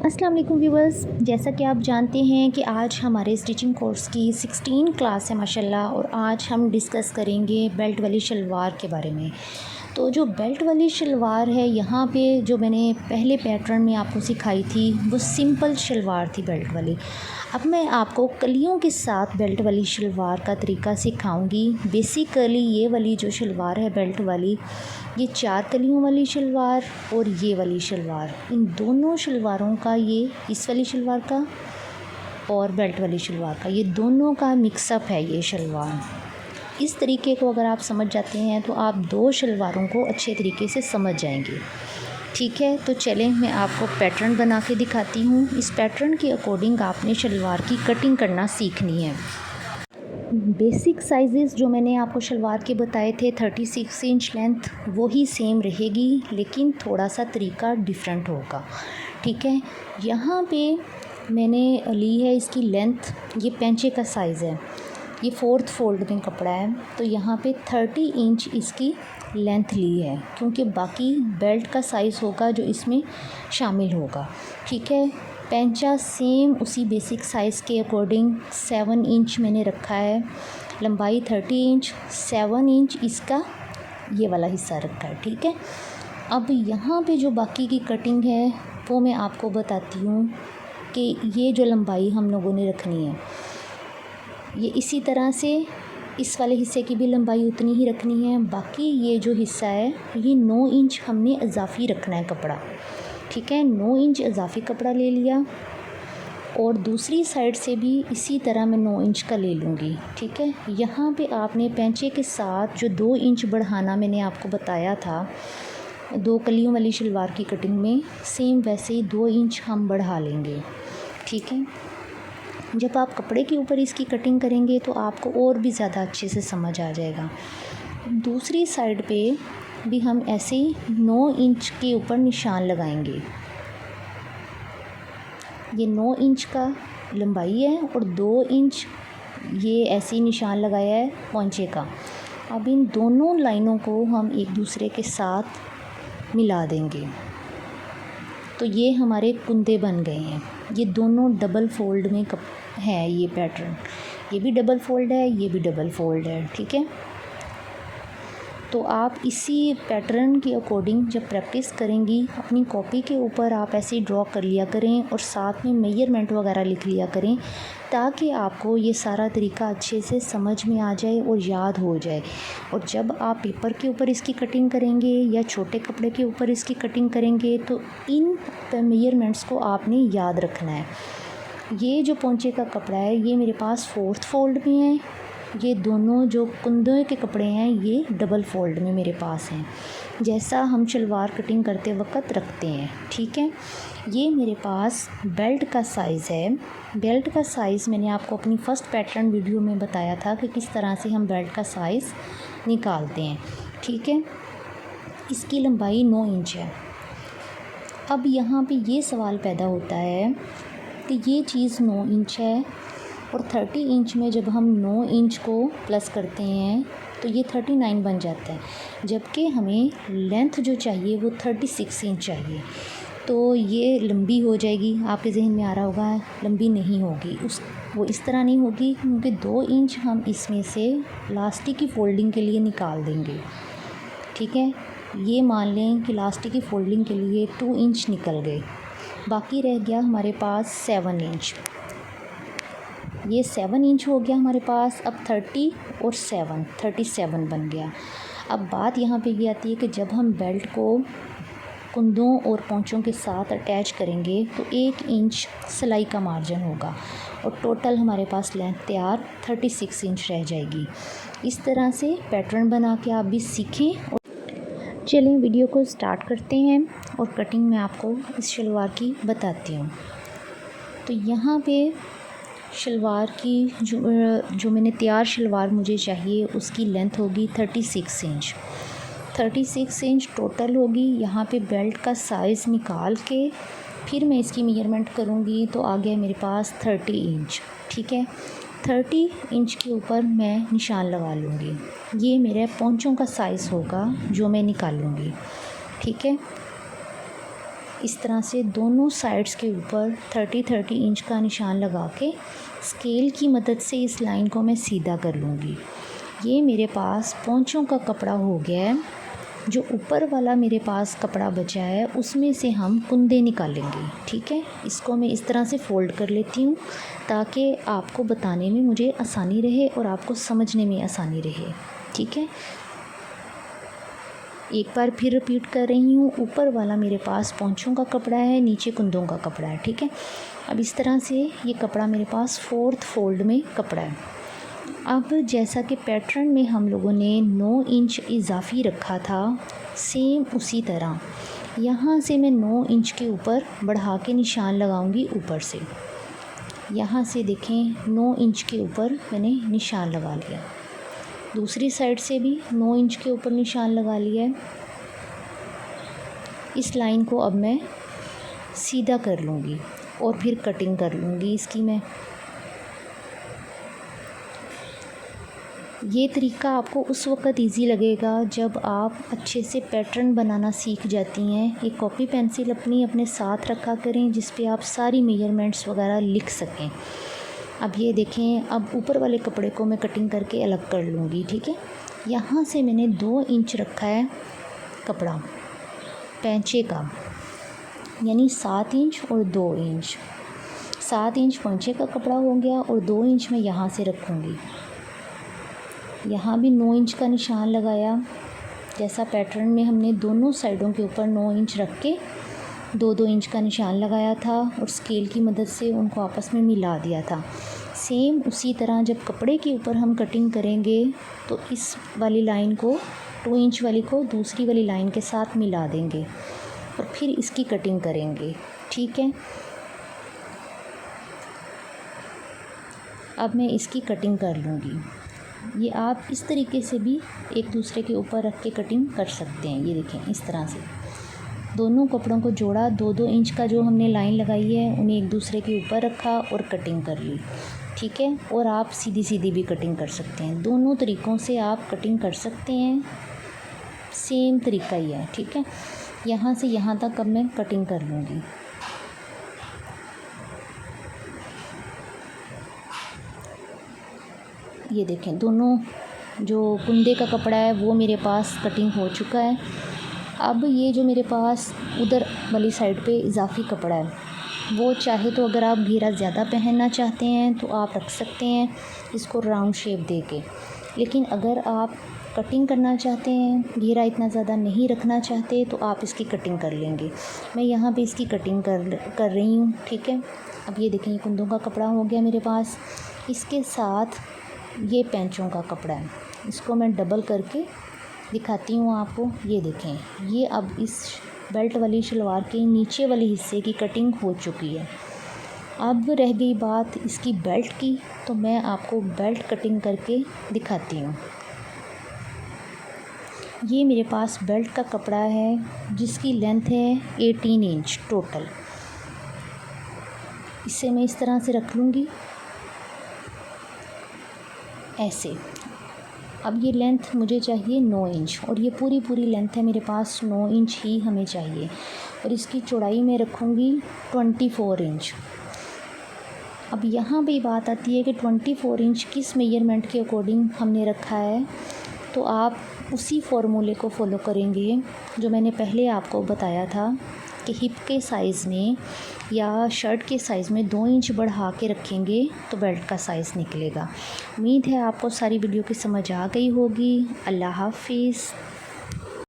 अस्सलाम वालेकुम व्यूवर्स, जैसा कि आप जानते हैं कि आज हमारे स्टिचिंग कोर्स की 16 क्लास है माशाल्लाह। और आज हम डिस्कस करेंगे बेल्ट वाली शलवार के बारे में। तो जो बेल्ट वाली शलवार है, यहाँ पे जो मैंने पहले पैटर्न में आपको सिखाई थी वो सिंपल शलवार थी बेल्ट वाली। अब मैं आपको कलियों के साथ बेल्ट वाली शलवार का तरीका सिखाऊंगी। बेसिकली ये वाली जो शलवार है बेल्ट वाली, ये 4 कलियों वाली शलवार और ये वाली शलवार, इन दोनों शलवारों का, ये इस वाली शलवार का और बेल्ट वाली शलवार का, ये दोनों का मिक्सअप है ये शलवार। इस तरीके को अगर आप समझ जाते हैं तो आप 2 शलवारों को अच्छे तरीके से समझ जाएंगे। ठीक है, तो चलें मैं आपको पैटर्न बना के दिखाती हूँ। इस पैटर्न के अकॉर्डिंग आपने शलवार की कटिंग करना सीखनी है। बेसिक साइज़ेस जो मैंने आपको शलवार के बताए थे 36 इंच लेंथ, वही सेम रहेगी, लेकिन थोड़ा सा तरीका डिफरेंट होगा। ठीक है, यहाँ पे मैंने ली है इसकी लेंथ, ये पैंचे का साइज़ है, ये 4th फोल्ड में कपड़ा है, तो यहाँ पे 30 इंच इसकी लेंथ ली है, क्योंकि बाकी बेल्ट का साइज़ होगा जो इसमें शामिल होगा। ठीक है, पैंचा सेम उसी बेसिक साइज़ के अकॉर्डिंग 7 इंच मैंने रखा है, लंबाई 30 इंच, 7 इंच इसका ये वाला हिस्सा रखा है। ठीक है, अब यहाँ पे जो बाकी की कटिंग है वो मैं आपको बताती हूँ कि ये जो लंबाई हम लोगों ने रखनी है, ये इसी तरह से इस वाले हिस्से की भी लंबाई उतनी ही रखनी है। बाकी ये जो हिस्सा है ये 9 इंच हमने इजाफ़ी रखना है कपड़ा। ठीक है, 9 इंच इजाफ़ी कपड़ा ले लिया और दूसरी साइड से भी इसी तरह मैं 9 इंच का ले लूँगी। ठीक है, यहाँ पे आपने पैंचे के साथ जो 2 इंच बढ़ाना मैंने आपको बताया था 2 कलियों वाली शलवार की कटिंग में, सेम वैसे ही 2 इंच हम बढ़ा लेंगे। ठीक है, जब आप कपड़े के ऊपर इसकी कटिंग करेंगे तो आपको और भी ज़्यादा अच्छे से समझ आ जाएगा। दूसरी साइड पे भी हम ऐसे ही 9 इंच के ऊपर निशान लगाएंगे। ये 9 इंच का लंबाई है और 2 इंच ये ऐसे ही निशान लगाया है पौंचे का। अब इन दोनों लाइनों को हम एक दूसरे के साथ मिला देंगे, तो ये हमारे कुंदे बन गए हैं। ये दोनों डबल फोल्ड में है, ये पैटर्न, ये भी डबल फोल्ड है, ये भी डबल फोल्ड है। ठीक है, तो आप इसी पैटर्न के अकॉर्डिंग जब प्रैक्टिस करेंगी अपनी कॉपी के ऊपर आप ऐसे ड्रॉ कर लिया करें और साथ में मेजरमेंट वगैरह लिख लिया करें, ताकि आपको ये सारा तरीका अच्छे से समझ में आ जाए और याद हो जाए। और जब आप पेपर के ऊपर इसकी कटिंग करेंगे या छोटे कपड़े के ऊपर इसकी कटिंग करेंगे तो इन मेजरमेंट्स को आपने याद रखना है। ये जो पौंचे का कपड़ा है ये मेरे पास 4th फोल्ड में है, ये दोनों जो कुंदे के कपड़े हैं ये डबल फोल्ड में मेरे पास हैं, जैसा हम शलवार कटिंग करते वक्त रखते हैं। ठीक है, ये मेरे पास बेल्ट का साइज़ है। बेल्ट का साइज़ मैंने आपको अपनी फ़र्स्ट पैटर्न वीडियो में बताया था कि किस तरह से हम बेल्ट का साइज़ निकालते हैं। ठीक है, इसकी लंबाई 9 इंच है। अब यहाँ पे ये सवाल पैदा होता है कि ये चीज़ 9 इंच है और 30 इंच में जब हम 9 इंच को प्लस करते हैं तो ये 39 बन जाता है, जबकि हमें लेंथ जो चाहिए वो 36 इंच चाहिए। तो ये लंबी हो जाएगी, आपके जहन में आ रहा होगा लंबी नहीं होगी, वो इस तरह नहीं होगी, क्योंकि 2 इंच हम इसमें से लास्टिक की फ़ोल्डिंग के लिए निकाल देंगे। ठीक है, ये मान लें कि लास्टिक की फ़ोल्डिंग के लिए 2 इंच निकल गए, बाकी रह गया हमारे पास 7 इंच। ये 7 इंच हो गया हमारे पास। अब 30 और 7 37 बन गया। अब बात यहाँ पे ये आती है कि जब हम बेल्ट को कुंदों और पौंचों के साथ अटैच करेंगे तो 1 इंच सिलाई का मार्जिन होगा और टोटल हमारे पास लेंथ तैयार 36 इंच रह जाएगी। इस तरह से पैटर्न बना के आप भी सीखें। और चलें वीडियो को स्टार्ट करते हैं और कटिंग मैं आपको इस शलवार की बताती हूँ। तो यहाँ पे शलवार की जो मैंने तैयार शलवार मुझे चाहिए उसकी लेंथ होगी 36 इंच। 36 इंच टोटल होगी। यहाँ पे बेल्ट का साइज़ निकाल के फिर मैं इसकी मेजरमेंट करूँगी तो आ गया मेरे पास 30 इंच। ठीक है, 30 इंच के ऊपर मैं निशान लगा लूँगी। ये मेरे पौंचों का साइज़ होगा जो मैं निकालूँगी। ठीक है, इस तरह से दोनों साइड्स के ऊपर 30-30 इंच का निशान लगा के स्केल की मदद से इस लाइन को मैं सीधा कर लूँगी। ये मेरे पास पोंचों का कपड़ा हो गया है। जो ऊपर वाला मेरे पास कपड़ा बचा है उसमें से हम कुंदे निकालेंगे। ठीक है, इसको मैं इस तरह से फ़ोल्ड कर लेती हूँ ताकि आपको बताने में मुझे आसानी रहे और आपको समझने में आसानी रहे। ठीक है, एक बार फिर रिपीट कर रही हूँ। ऊपर वाला मेरे पास पोंचों का कपड़ा है, नीचे कुंदों का कपड़ा है। ठीक है, अब इस तरह से ये कपड़ा मेरे पास 4th फोल्ड में कपड़ा है। अब जैसा कि पैटर्न में हम लोगों ने 9 इंच इजाफी रखा था, सेम उसी तरह यहाँ से मैं 9 इंच के ऊपर बढ़ा के निशान लगाऊंगी ऊपर से। यहाँ से देखें 9 इंच के ऊपर मैंने निशान लगा लिया। दूसरी साइड से भी 9 इंच के ऊपर निशान लगा लिया है। इस लाइन को अब मैं सीधा कर लूँगी और फिर कटिंग कर लूँगी इसकी मैं। ये तरीका आपको उस वक़्त इजी लगेगा जब आप अच्छे से पैटर्न बनाना सीख जाती हैं। एक कॉपी पेंसिल अपने साथ रखा करें जिस पे आप सारी मेजरमेंट्स वगैरह लिख सकें। अब ये देखें, अब ऊपर वाले कपड़े को मैं कटिंग करके अलग कर लूँगी। ठीक है, यहाँ से मैंने 2 इंच रखा है कपड़ा पैंचे का, यानी 7 इंच और 2 इंच। 7 इंच पैंचे का कपड़ा हो गया और 2 इंच मैं यहाँ से रखूँगी। यहाँ भी 9 इंच का निशान लगाया। जैसा पैटर्न में हमने दोनों साइडों के ऊपर 9 इंच रख के 2-2 इंच का निशान लगाया था और स्केल की मदद से उनको आपस में मिला दिया था। सेम उसी तरह जब कपड़े के ऊपर हम कटिंग करेंगे तो इस वाली लाइन को 2 इंच वाली को दूसरी वाली लाइन के साथ मिला देंगे और फिर इसकी कटिंग करेंगे। ठीक है, अब मैं इसकी कटिंग कर लूँगी। ये आप इस तरीके से भी एक दूसरे के ऊपर रख के कटिंग कर सकते हैं। ये देखें, इस तरह से दोनों कपड़ों को जोड़ा, 2-2 इंच का जो हमने लाइन लगाई है उन्हें एक दूसरे के ऊपर रखा और कटिंग कर ली। ठीक है, और आप सीधी सीधी भी कटिंग कर सकते हैं। दोनों तरीक़ों से आप कटिंग कर सकते हैं, सेम तरीका ही है। ठीक है, यहाँ से यहाँ तक अब मैं कटिंग कर लूँगी। ये देखें, दोनों जो कुंदे का कपड़ा है वो मेरे पास कटिंग हो चुका है। अब ये जो मेरे पास उधर वाली साइड पे इजाफी कपड़ा है, वो चाहे तो अगर आप घेरा ज़्यादा पहनना चाहते हैं तो आप रख सकते हैं इसको राउंड शेप दे के। लेकिन अगर आप कटिंग करना चाहते हैं, घेरा इतना ज़्यादा नहीं रखना चाहते, तो आप इसकी कटिंग कर लेंगे। मैं यहाँ पे इसकी कटिंग कर रही हूँ। ठीक है, अब ये देखें, कुंदों का कपड़ा हो गया मेरे पास। इसके साथ ये पैंचों का कपड़ा है, इसको मैं डबल करके दिखाती हूँ आपको। ये देखें, ये अब इस बेल्ट वाली शलवार के नीचे वाले हिस्से की कटिंग हो चुकी है। अब रह गई बात इसकी बेल्ट की, तो मैं आपको बेल्ट कटिंग करके दिखाती हूँ। ये मेरे पास बेल्ट का कपड़ा है जिसकी लेंथ है 18 इंच टोटल। इसे मैं इस तरह से रख लूँगी ऐसे। अब ये लेंथ मुझे चाहिए 9 इंच और ये पूरी लेंथ है मेरे पास 9 इंच ही हमें चाहिए। और इसकी चौड़ाई मैं रखूँगी 24 इंच। अब यहाँ भी बात आती है कि 24 इंच किस मेजरमेंट के अकॉर्डिंग हमने रखा है, तो आप उसी फॉर्मूले को फॉलो करेंगे जो मैंने पहले आपको बताया था कि हिप के साइज़ में या शर्ट के साइज़ में 2 इंच बढ़ा के रखेंगे तो बेल्ट का साइज़ निकलेगा। उम्मीद है आपको सारी वीडियो की समझ आ गई होगी। अल्लाह हाफिज़।